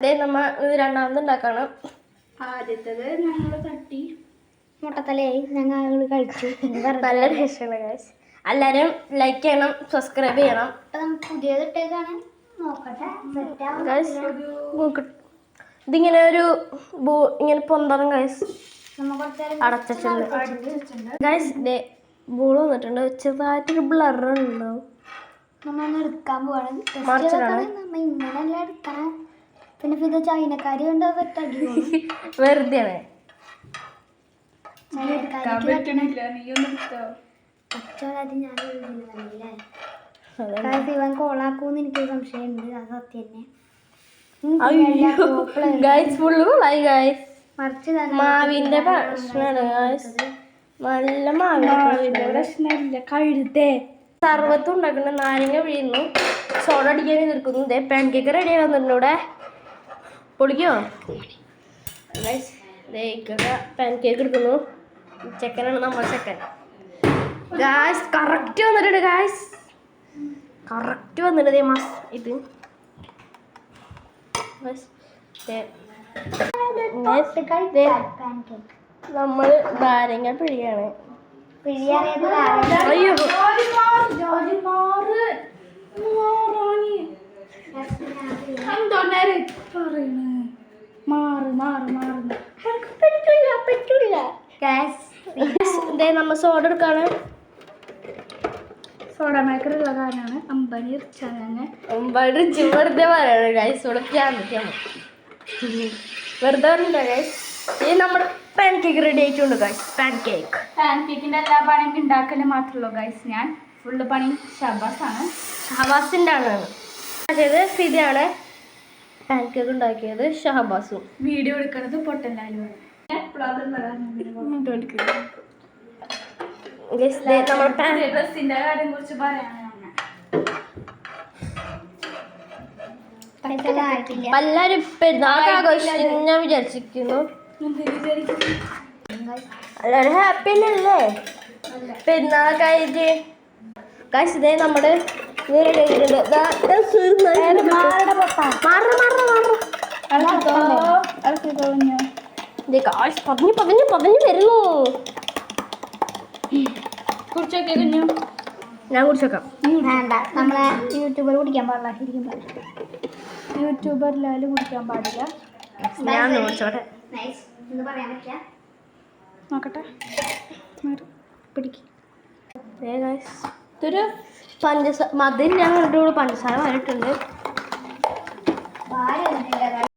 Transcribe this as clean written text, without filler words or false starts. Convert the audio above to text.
നമ്മ രണ്ടാമത് ഉണ്ടാക്കണം. ആദ്യത്തത് ഞങ്ങൾ തട്ടി മുട്ടത്തലയായി ഞങ്ങൾ കഴിച്ചു. നല്ല ടേസ്റ്റാണ് ഗൈസ്. എല്ലാവരും ലൈക്ക് ചെയ്യണം, സബ്സ്ക്രൈബ് ചെയ്യണം. പുതിയത് ഇട്ടേക്കാണ്. നോക്കട്ടെ ഇതിങ്ങനെ ഒരു ഇങ്ങനെ പൊന്തണം ഗൈസ്. അടച്ചിട്ടുണ്ട് ഗൈസ്. ബോൾ വന്നിട്ടുണ്ട്. ചെറുതായിട്ടൊരു ബ്ലർ ഉണ്ടാവും. നമ്മ എടുക്കാൻ പോവാണ്. ഇങ്ങനെയല്ല എടുക്കണം. പിന്നെ ഇത് ചൈനക്കാരി കൊണ്ട് വെറുതെ ഇവൻ കോളാക്കൂന്ന് എനിക്ക് സംശയമുണ്ട്. അത് സത്യം തന്നെ. മാവിന്റെ പ്രശ്നമാണ് ഗൈസ്. നല്ല മാവിന്റെ പ്രശ്നമില്ല. കഴുതേ സർവത്തും ഉണ്ടാക്കുന്ന നാരങ്ങ പിഴിയുന്നു, സോഡ അടിക്കാൻ നിൽക്കുന്നു. പാൻ കേക്ക് റെഡി ആയി വന്നിട്ടുണ്ട്. ഇവിടെ പൊളിക്കോ പാൻ കേക്ക് എടുക്കുന്നു. ചെക്കനാണ് നമ്മുടെ ചെക്കൻ ഗായ്സ്. കറക്റ്റ് വന്നിട്ടുണ്ട് ഗായ്സ്. കറക്റ്റ് വന്നിട്ടുണ്ട് മാസ്. ഇത് നമ്മൾ നാരങ്ങ പിഴിയാണ്. അയ്യോ നമ്മ സോഡ എടുക്കാണ്. സോഡ മേക്കർ ഉള്ള കാരണമാണ് അമ്പനി വെറുതെ പറയാണ് ഗൈസ്. വെറുതെ പറഞ്ഞില്ല ഗൈസ്. ഈ നമ്മുടെ പാൻ കേക്ക് റെഡി ആയിട്ടുണ്ട് ഗൈസ്. പാൻ കേക്കിന്റെ എല്ലാ പണിയും ഉണ്ടാക്കല് മാത്രമല്ലോ ഗൈസ്. ഞാൻ ഫുള്ള് പണി ഷബാസാണ്. ഷഹബാസിന്റെ ആണ് അതായത് ഇതാണ് പാൻ കേക്ക് ഉണ്ടാക്കിയത്. ഷഹബാസും വീഡിയോ എടുക്കണത് പൊട്ടല്ലാലും ഡ്രസ്സിന്റെ കാര്യം കുറിച്ച് പറയാനാണ്. എല്ലാരും പെരുന്നാൾ ആഘോഷിച്ചു ഞാൻ വിചാരിച്ചിരിക്കുന്നു. എല്ലാരും ഹാപ്പി അല്ലേ പെരുന്നാളൊക്കെ ആയിട്ട് ഗൈസ്. ഇതേ നമ്മുടെ പതിഞ്ഞു വരുന്നു. കുറിച്ചൊക്കെ കുഞ്ഞു ഞാൻ കുടിച്ചേക്കാം. വേണ്ട, നമ്മളെ യൂട്യൂബർ കുടിക്കാൻ പാടില്ല. ശരിക്കും യൂട്യൂബറിലായാലും കുടിക്കാൻ പാടില്ല. ഞാൻ കുടിച്ചോട്ടെ. നോക്കട്ടെ പിടിക്കും. ഇതൊരു പഞ്ചസാര മധുരം ഞാൻ കണ്ടുകൂടെ പഞ്ചസാര വരട്ടുണ്ട്.